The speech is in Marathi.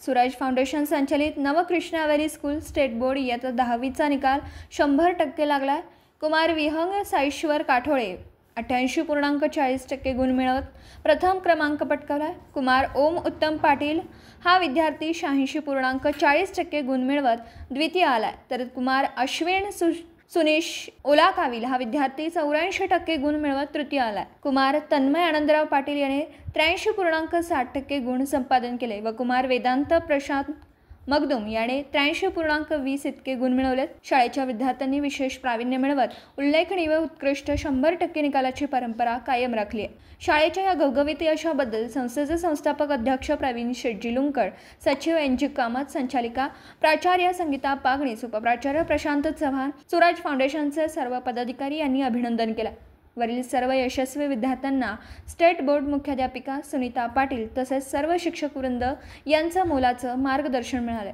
सुराज फाउंडेशन संचलित नवकृष्णावरी स्कूल स्टेट बोर्ड इयत्ता 10वीचा निकाल 100% लागला। कुमार विहंग साईश्वर काठोळे 88.40% गुण मिळवत प्रथम क्रमांक पटकावला। कुमार ओम उत्तम पाटील हा विद्यार्थी 86.40% गुण मिळवत द्वितीय आला, तर कुमार अश्विन सुनीश ओलाकाविल हा विद्यार्थी 84% गुण मिळवत तृतीय आला। कुमार तन्मय आनंदराव पाटील याने 83.60% गुण संपादन केले व कुमार वेदांत प्रशांत मगदुम याने 83.20 इतके गुण मिळवले। शाळेच्या विद्यार्थ्यांनी विशेष प्रावीण्य मिळवत उल्लेखनीय व उत्कृष्ट 100% निकालाची परंपरा कायम राखली आहे। शाळेच्या या घवघवीत यशाबद्दल संस्थेचे संस्थापक अध्यक्ष प्रवीण शेटजी लुंकड, सचिव एनजी कामत, संचालिका प्राचार्य संगीता पागणीस, उपप्राचार्य प्रशांत चव्हाण, सुराज फाउंडेशनचे सर्व पदाधिकारी यांनी अभिनंदन केले। वरील सर्व यशस्वी विद्यार्थ्यांना स्टेट बोर्ड मुख्याध्यापिका सुनीता पाटील तसेच सर्व शिक्षक वृंद यांचं मोलाचं मार्गदर्शन मिळाले।